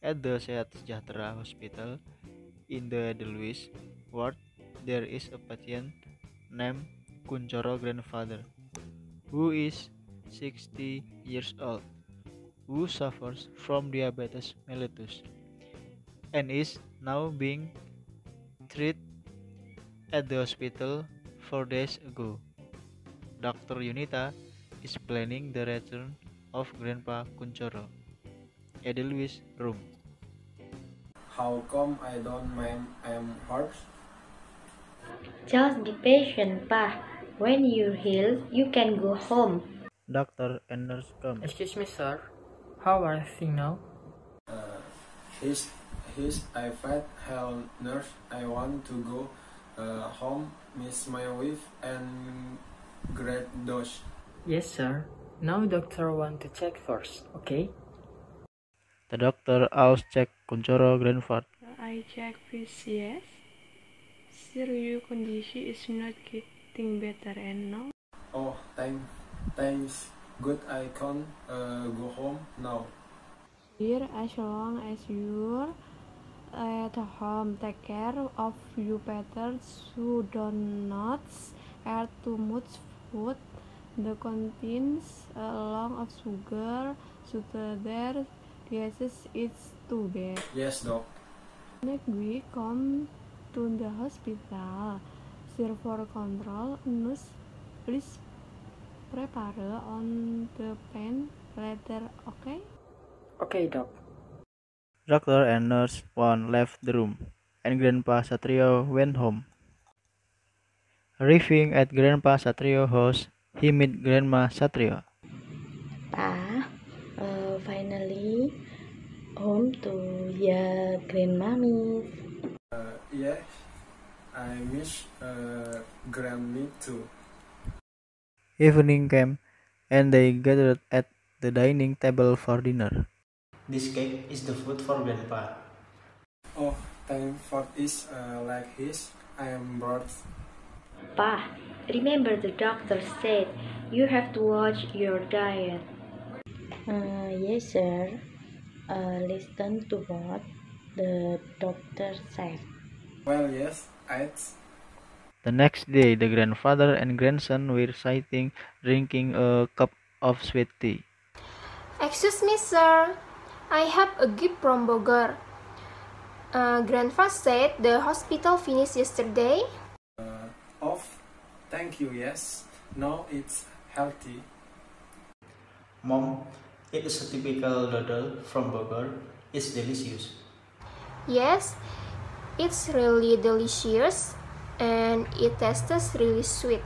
At the Sehat Sejahtera Hospital in the Edelweiss ward, there is a patient named Kunchoro grandfather, who is 60 years old, who suffers from diabetes mellitus and is now being treated at the hospital 4 days ago. Dr. Yunita is planning the return of Grandpa Kunchoro. Edelweiss room. How come I don't mind I'm hurt? Just be patient, Pa. When you heal, you can go home. Doctor and nurse come. Excuse me, sir. How are you feeling now? His, I felt hell nurse. I want to go home, miss my wife and great dose. Yes, sir. Now doctor want to check first, okay? The doctor also check Kunchoro grandfather. I check PCS. Sir, your condition is not getting better and now. Oh, thanks. Good, I can go home now. Here, as long as you're at home, take care of you better so do not eat too much food that contains a lot of sugar, so that disease is too bad. Yes, doc. Next week, come to the hospital. Sir, for control, nurse, please prepare on the pain later, okay? Okay, doc. Doctor and nurse one left the room, and Grandpa Satrio went home. Arriving at Grandpa Satrio's house, he met Grandma Satrio. Pa, finally home to your grandmommy. Yes, I miss Grammy too. Evening came, and they gathered at the dining table for dinner. This cake is the food for Grandpa. Oh, thank for this like his. I am brought. Pa, remember the doctor said you have to watch your diet. Yes, sir. Listen to what the doctor said. Well, yes, it's The next day, the grandfather and grandson were sitting drinking a cup of sweet tea. Excuse me, sir. I have a gift from Bogor. Grandpa said the hospital finished yesterday. off. Thank you, yes. Now it's healthy. Mom, it is a typical noodle from Bogor. It's delicious. Yes, it's really delicious and it tastes really sweet.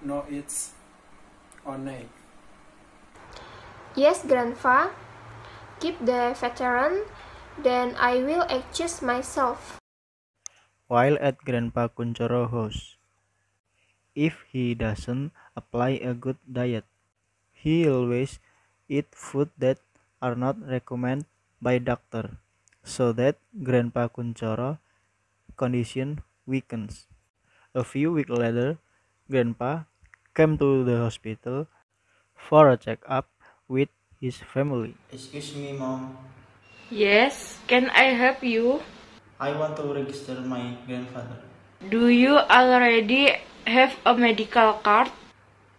No, it's onay. Yes, Grandpa. Keep the veteran, then I will adjust myself. While at Grandpa Kunchoro's house, if he doesn't apply a good diet, he always eat food that are not recommended by doctor, so that Grandpa Kunchoro condition weakens. A few weeks later, Grandpa came to the hospital for a checkup with his family. Excuse me, Mom. Yes, can I help you? I want to register my grandfather. Do you already have a medical card?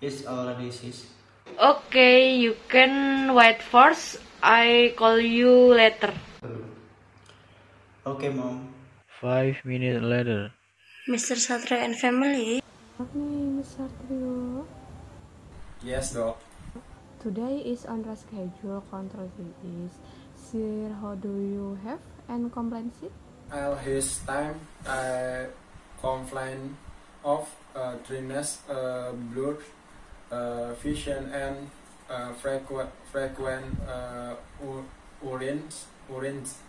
It's already his. Okay, you can wait first. I call you later. Okay, Mom. 5 minutes later, Mr. Satrio and family. Morning, Mr. Trio. Yes, doc. Today is on the schedule. Control is. Sir, how do you have and complaints it? All his time I complain of dryness, blurred vision, and frequent urines,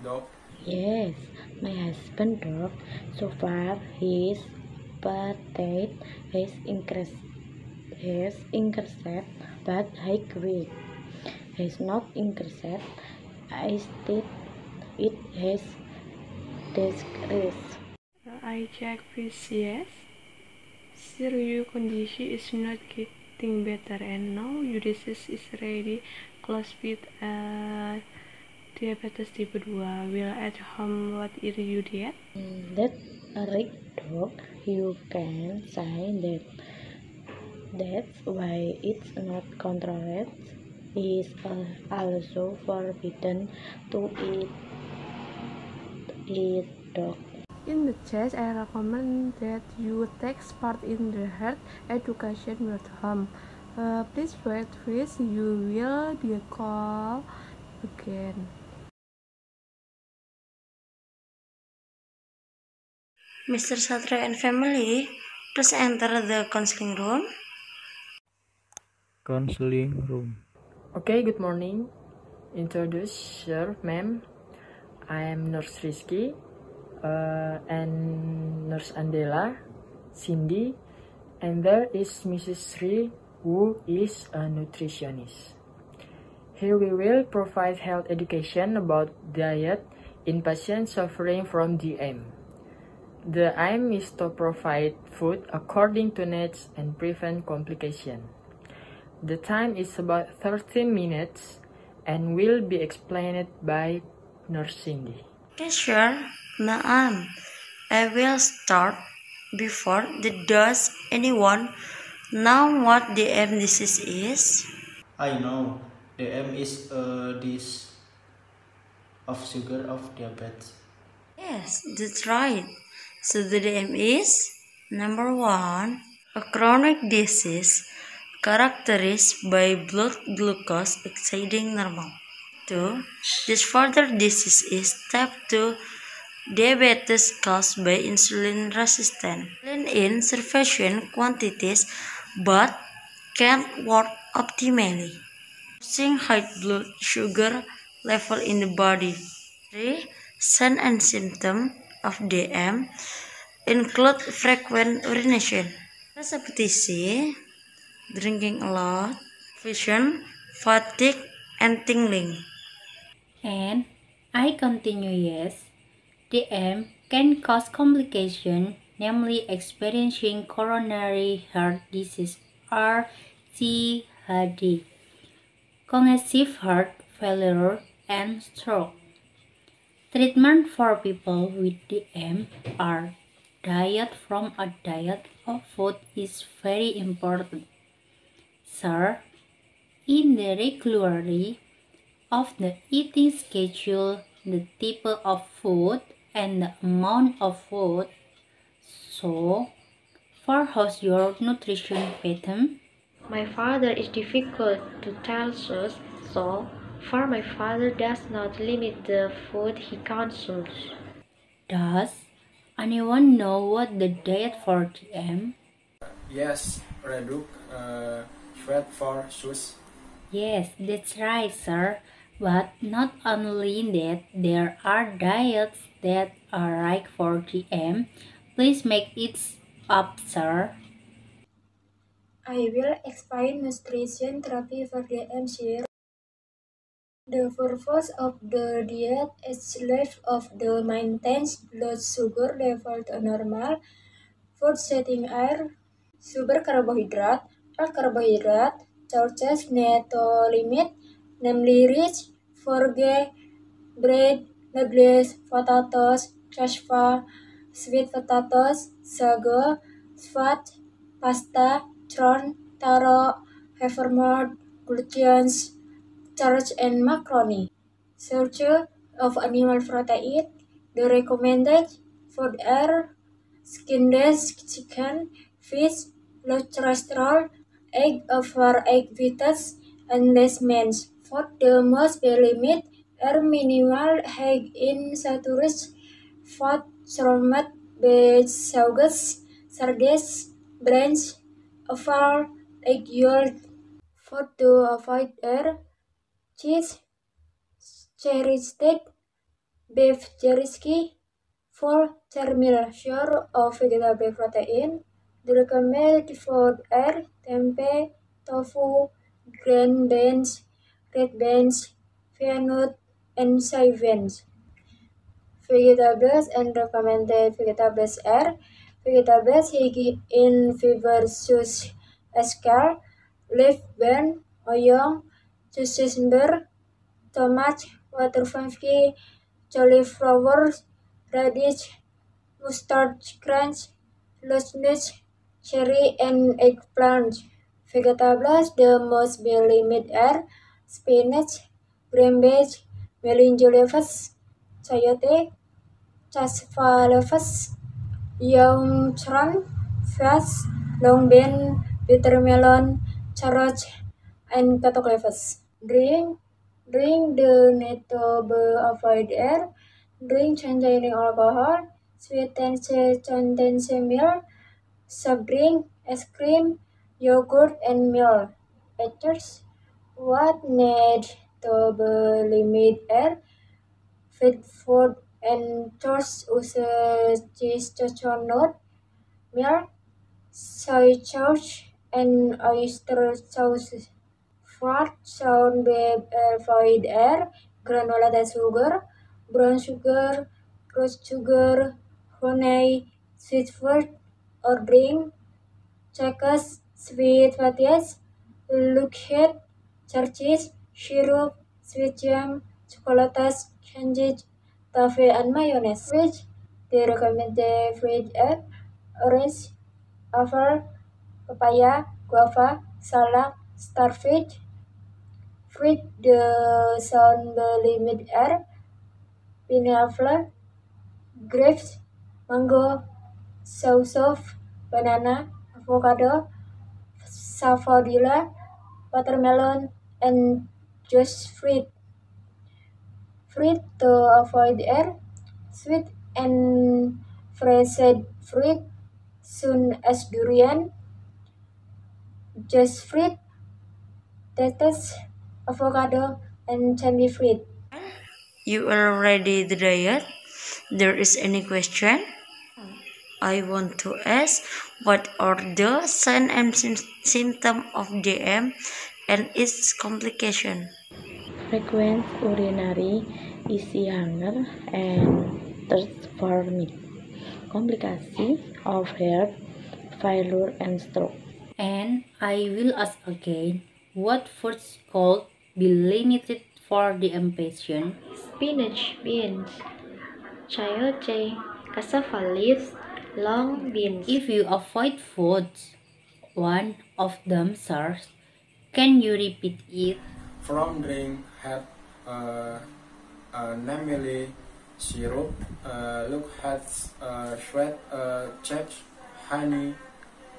doc. Yes, my husband dog. So far, his appetite has increased, but high weight has not increased. Instead, it has decreased. I check PCS. Sir, your condition is not getting better and now your disease is already classified as diabetes type 2 will at home what is your diet? That's a right dog. You can say that. That's why it's not controlled. It's also forbidden to eat dog. In the case, I recommend that you take part in the health education at home. Please wait, please. You will be called again. Mr. Satria and family, please enter the counseling room. Counseling room. Okay, good morning. Introduce, sir, ma'am. I am Nurse Rizky and Nurse Andela, Cindy, and there is Mrs. Sri, who is a nutritionist. Here we will provide health education about diet in patients suffering from DM. The aim is to provide food according to needs and prevent complication. The time is about 30 minutes and will be explained by Nurse Cindy. Okay, sure. Ma'am, I will start. Before, does anyone know what DM disease is? I know DM is a disease of sugar of diabetes. Yes, that's right. So the DM is number 1, a chronic disease characterized by blood glucose exceeding normal. 2. This further disease is type 2 diabetes caused by insulin resistance. Insulin in sufficient quantities but can't work optimally, causing high blood sugar level in the body. 3. Signs and symptoms of DM include frequent urination, seperti drinking a lot, vision, fatigue, and tingling. And I continue, yes. DM can cause complications, namely experiencing coronary heart disease or CHD, congestive heart failure, and stroke. Treatment for people with DM or diet from a diet of food is very important. Sir, in the regularity of the eating schedule, the type of food, and the amount of food. So, for how's your nutrition pattern? My father is difficult to tell us, so for my father does not limit the food he consumes. Does anyone know what the diet for DM? Yes, reduce fat for shoes. Yes, that's right, sir. But not only that, there are diets that are right for DM. Please make it up, sir. I will explain nutrition therapy for DM here. The purpose of the diet is life of the maintains blood sugar level to normal. Food setting air, super carbohydrate, sources need to limit, namely rich, forget, bread, noodles, potatoes, cashew, sweet potatoes, sago, fat, pasta, corn, taro, havermouth, gluteins, starch and macaroni. Source of animal protein. The recommended food are skinless chicken, fish, low cholesterol, egg over egg whites, and less meat. For the most limit are minimal high in saturated fat, salmon, beef, saugus, sardines, brains, offal, egg yolk. For to avoid air, cheese, cherry steak, beef jerky, for terminal share of vegetable protein. The recommended food are tempeh, tofu, green beans, red beans, peanut, and soy beans. Vegetables and recommended vegetables are vegetables high in fiber such as kale, leaf bean, oyong, cucumber, tomato, water fungi, cauliflower, radish, mustard crunch, locust, cherry, and eggplant. Vegetables, the most belly meat are spinach, cabbage, meningiolefus, chayote, cassava-lefus, young tran, fish, long bean, bitter melon, carrot, and catoclefus. Drink the need to avoid air. Drink containing alcohol, sweetened milk, soft drink, ice cream, yogurt, and milk. Eaters, what need to limit air? Feed food and toast use cheese, coconut, milk, soy sauce, and oyster sauce. Fat sound avoid air, granulated sugar, brown sugar, roast sugar, honey, sweet fruit, or drink, crackers, sweet potatoes, liquid, churches, syrup, sweet jam, chocolates, candies, toffee, and mayonnaise. Which they recommend the fruit are orange, apple, papaya, guava, salak, starfish. Fruit the sound limit are pineapple, grapes, mango, soursop, banana, avocado, sapodilla, watermelon, and just fruit. Fruit to avoid air, sweet and fresh fruit, soon as durian, just fruit, dates, avocado, and cherry fruit. You are ready the diet? There is any question? I want to ask, what are the signs and symptoms of DM and its complication? Frequent urinary, easy hunger, and thirst for meat. Complications of heart failure and stroke. And I will ask again, what foods could be limited for the patient? Spinach, beans, chayote, cassava leaves, long beans. If you avoid foods, one of them serves, can you repeat it? From drink had namely syrup, look at sweet chips, honey,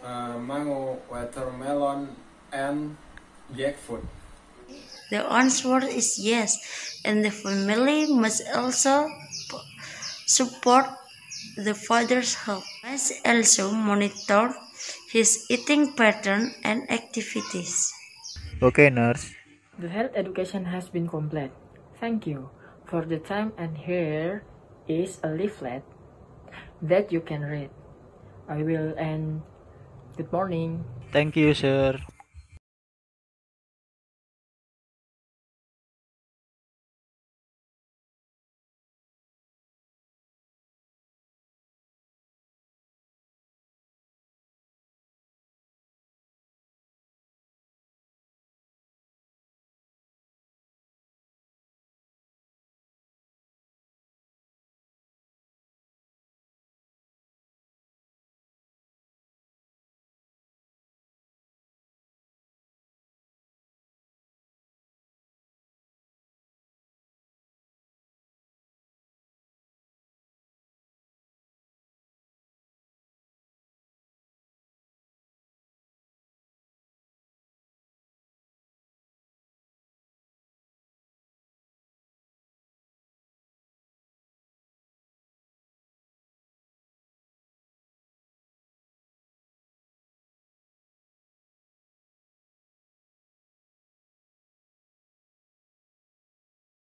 mango, watermelon, and jackfruit. The answer is yes, and the family must also support the father's health. Must also monitor his eating pattern and activities. Okay, nurse. The health education has been complete. Thank you for the time, and here is a leaflet that you can read. I will end. Good morning. Thank you, sir.